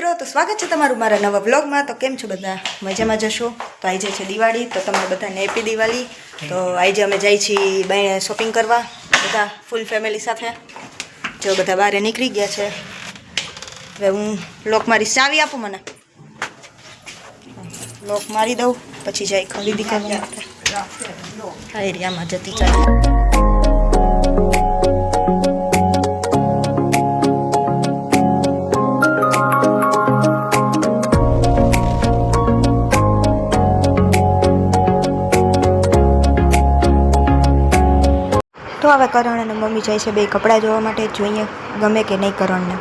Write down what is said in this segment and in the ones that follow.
મિત્રો, તો સ્વાગત છે તમારું મારા નવા વ્લોગમાં। તો કેમ છો બધા? મજામાં જશો? તો આજે છે દિવાળી, તો તમને બધાને હેપી દિવાળી। તો આજે અમે જઈએ છીએ બાય શોપિંગ કરવા, બધા ફૂલ ફેમિલી સાથે। જો બધા બહાર નીકળી ગયા છે। હવે હું લોક મારી ચાવી આપું, મને લોક મારી દઉં, પછી જાય ખરીદી કરવા માટે। આ એરિયામાં જતી ચાલી। તો હવે કરણ અને મમ્મી જાય છે બે કપડાં જોવા માટે, જોઈએ ગમે કે નહીં કરણને।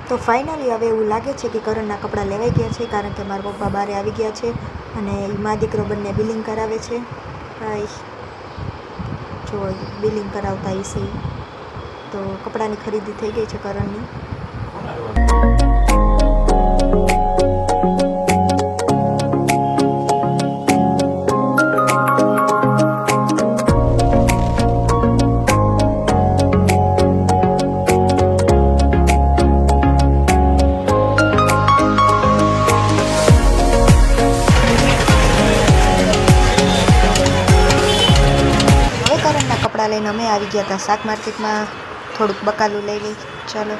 તો ફાઇનલી હવે એવું લાગે છે કે કરણના કપડાં લેવાઈ ગયા છે, કારણ કે મારા પપ્પા બહાર આવી ગયા છે અને મા દીકરો બંને બિલિંગ કરાવે છે। જો બિલિંગ કરાવતા હશે, તો કપડાની ખરીદી થઈ ગઈ છે કરણની। કપડાં લઈને અમે આવી ગયા હતા શાક માર્કેટમાં, થોડુંક બકાલું લઈ લઈ। ચાલો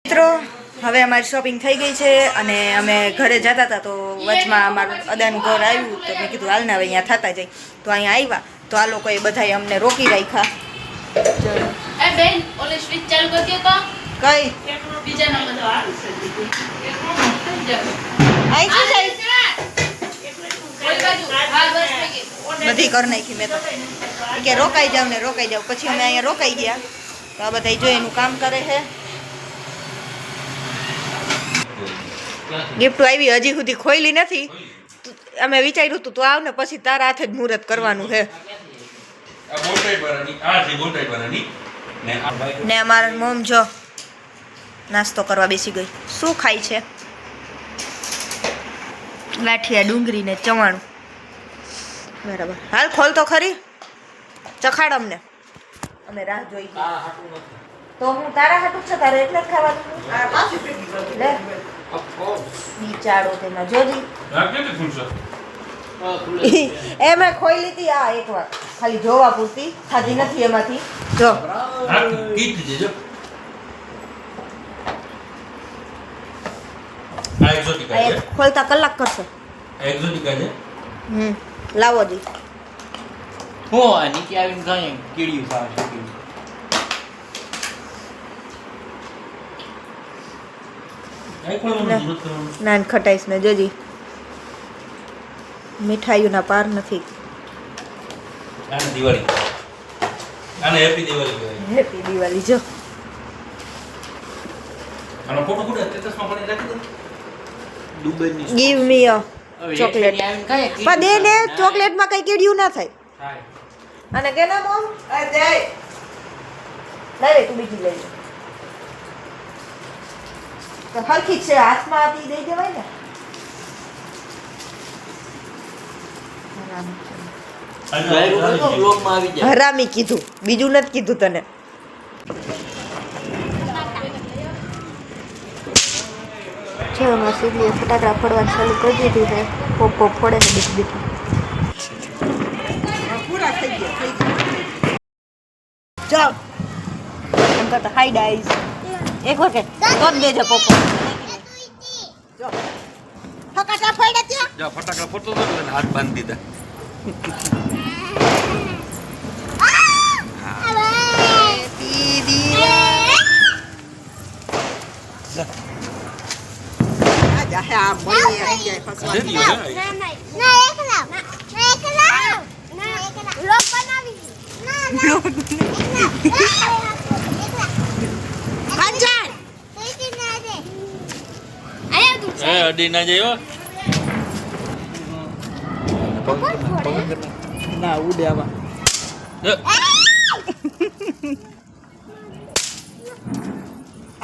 મિત્રો, હવે અમારી શોપિંગ થઈ ગઈ છે અને અમે ઘરે જતા હતા, તો વચમાં અમારું અદાનું ઘર આવ્યું, તો મેં કીધું હાલ ને હવે અહીંયા થતા જાય। તો અહીંયા આવ્યા તો આ લોકોએ બધાએ અમને રોકી રાખ્યા। બેન ઓલે સ્વિચ ચાલુ કરી દો તો કઈ બીજા નંબર તો આવી છે આઈ શું બધી કર નાખી મેં તો, કે રોકાઈ જાવ ને રોકાઈ જાવ। પછી અમે અહીંયા રોકાઈ ગયા, તો આ બધા જો એનું કામ કરે છે। ગિફ્ટ આવી હજી સુધી ખોઈલી નથી, અમે વિચાર્યું હતું તું આવ ને પછી તારા હાથે જ મુહૂર્ત કરવાનું છે। ને અમારા મોમ જો નાસ્તો કરવા બેસી ગઈ। શું ખાય છે? ગાંઠિયા, ડુંગળી ને ચવાણું। બરાબર, હાલ ખોલ તો ખરી, ચખાડ અમને, અમે રાહ જોઈ। તો હું તારા હાટું છે, તારે એટલે જ ખાવાનું લે બિચારો તેમાં જોજી એ મેં ખોઈ લીધી આ એક વાર ખાલી જોવા પૂરતી, ખાધી નથી એમાંથી। જો ખોલતા કલાક કરશે। લાવો જી હો નીચે આવીને ગઈ કીડ્યું ખાવા છે। નાન ખટાઈશ ને જોજી, મીઠાઈઓના પાર નથી। હેપી દિવાળી જો ગીવ મી અ ચોકલેટ, પણ દે ને ચોકલેટમાં કઈ કીડ્યું ના થાય। અને કે ના મોમ લઈ તું બીજી લઈ લે, તો હરખી છે હાથમાં હતી દઈ દેવાય ને। હરામી કીધું, બીજું નથી કીધું તને। જો અમારા સીધીએ ફટાકડા ફોડવાનું ચાલુ કરી દીધું છે, પોપ પોપ ફોડે ને બીજું બીજું પૂરા થઈ ગયા। ચાલ એમ કરતા હાઈ ડાઈઝ એક વખત તો જ દેજો પોપ જો ફટાકડા ફોડ્યા ત્યાં જો ફટાકડા ફોડતો તો એટલે હાથ બાંધી દીધા। અડી ના જાય ના ઉડે આવા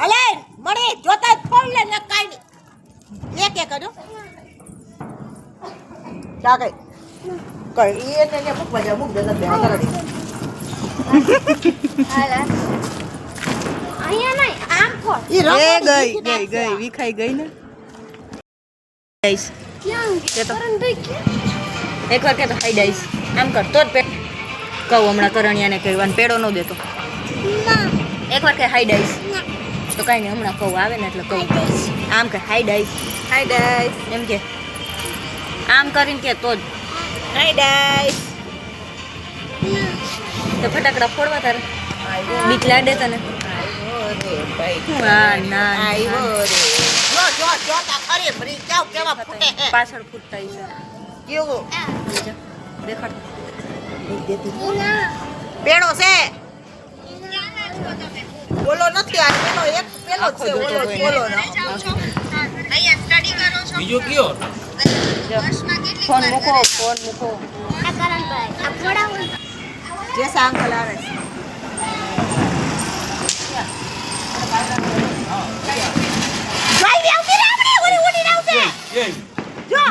અલે મણે જોતા જ ફોન લે ને કાઈ કે કર્યો ચા કઈ કઈ એને મૂકવા જાવ મૂક દે નથી દેવા કરે અહીંયા નહીં આમ ખોલ એ ગઈ ગઈ વિખાઈ ગઈ ને ગાઈસ ક્યાં કે તો કરણભાઈ ક્યાં એકવાર કે તો ખાઈ જઈશ આમ કર તો જ કહું હમણાં કરણિયાને કહેવાનું પેડો ન દેતો એકવાર કે હાઈ ડાઈશ તો કાંઈ નહીં હમણાં કહું આવે ને એટલે કહું આમ કે હાઈ ડાઈશ એમ કે આમ કરીને કે તો જ હાઈ ડાઈશ તો ફટાકડા ફોડવા તારે બીક લાગે તને પાછળ ફૂટતા છે કેવું દેખાડ પેડો છે બોલો નથી આ પેલો એક પેલો જ છે બોલો બોલો અહીંયા સ્ટડી કરો છો બીજો કયો ફોન મૂકો આ કરણભાઈ આ ફોડાવો જે સાંકલ આવે ભાઈ આવતી રામણી ઓરી ઓડી આવતે જો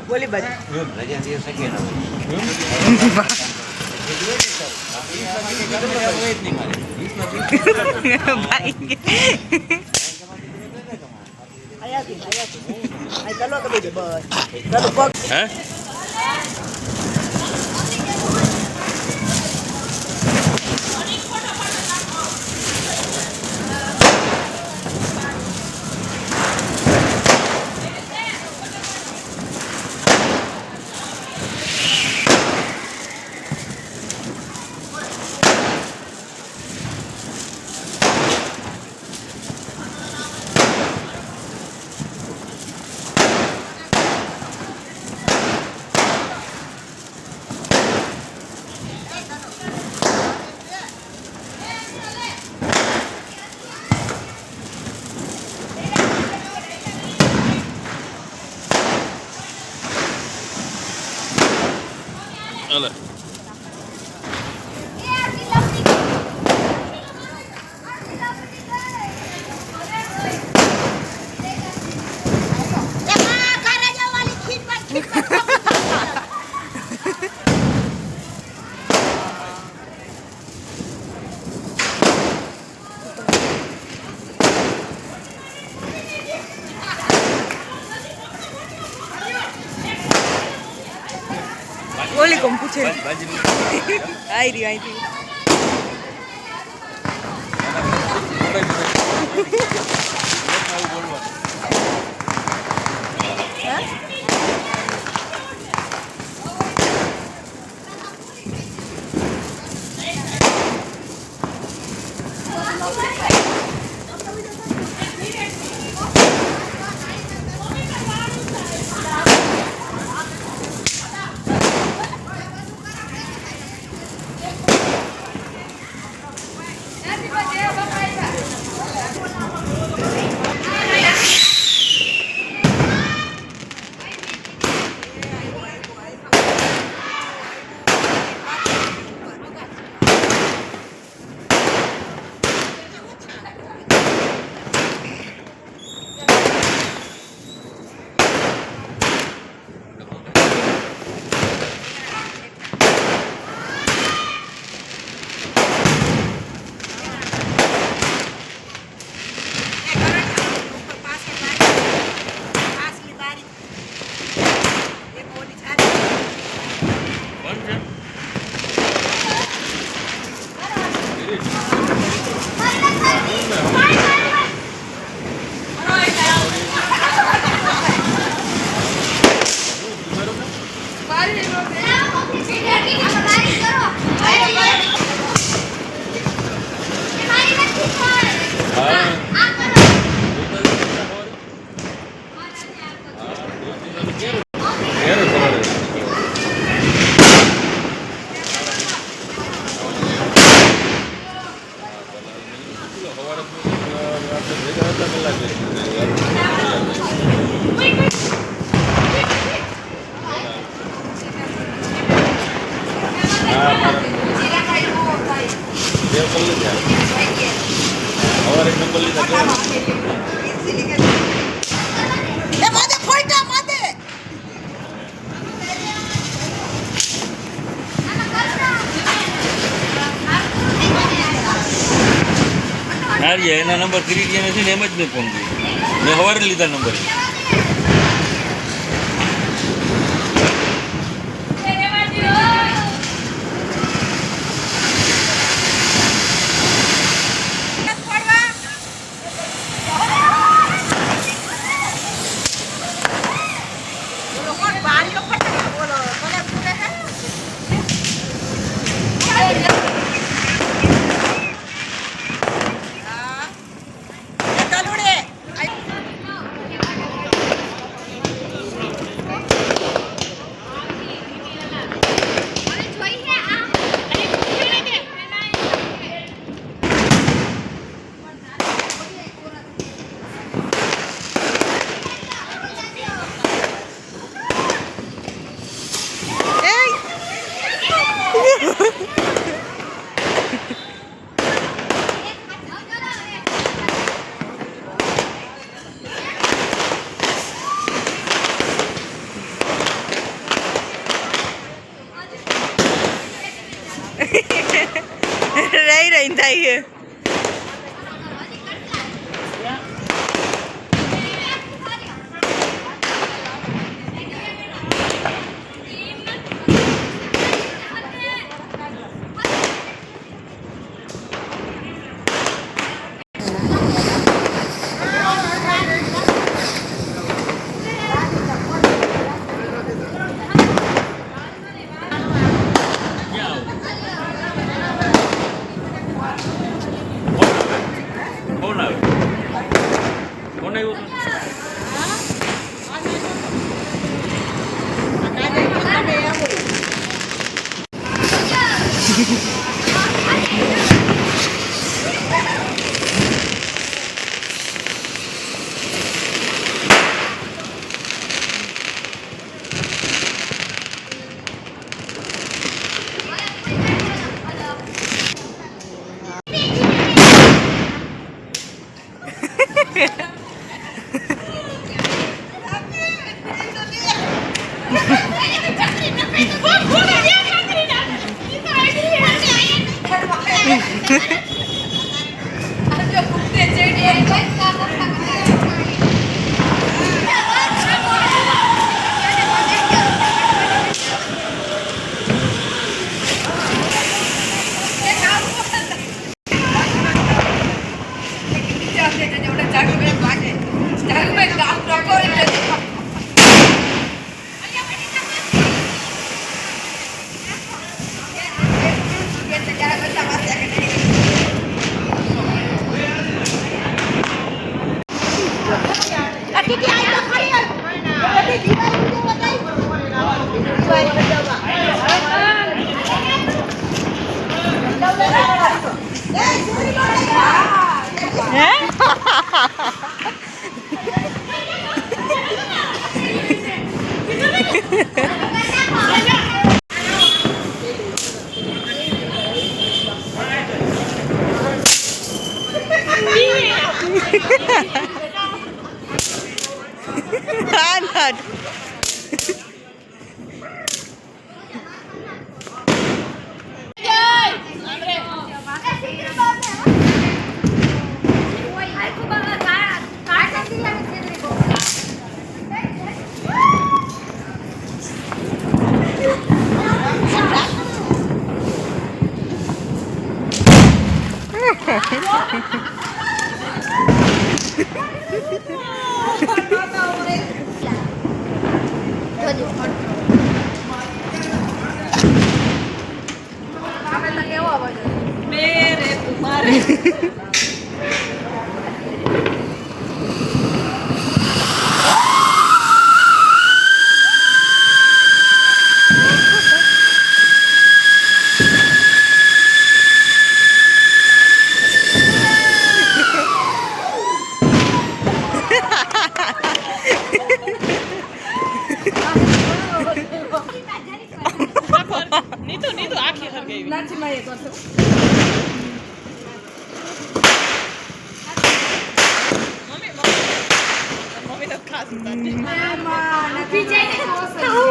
બોલી બાજુ ચાલો તો બસ ચાલો પગ હે Olha. ઓલી કોમ પૂછે આઈ રી આઈ એ માથે ફોઈટા માથે નારિયા એના નંબર કિરીટિયા નથી ને એમ જ મેં ફોન કર્યો મેં સવારે લીધા નંબર રહી રહી થાય ફોન આવ્યો ફોન આવ્યો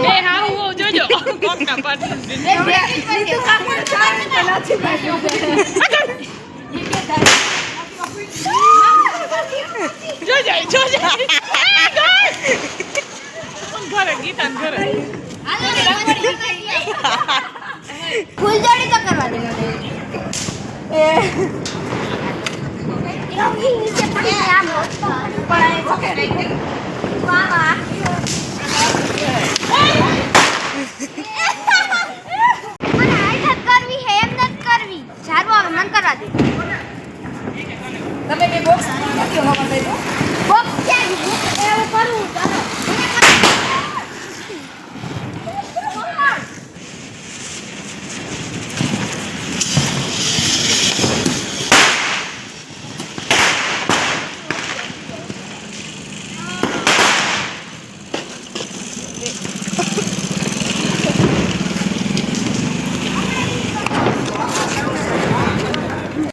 એ હાવ હો જોજો કોકના પાટી ફૂલજોડી તો કરવા દે નીચે પડી જાય આમ વાહ વાહ મને હાઈટ કરવી હે એમ નથી કરવી ચારવો હવે મન કરવા દે તમે બે બોક્સ નથી હોવા દે બોક્સ ક્યાં એવું કરું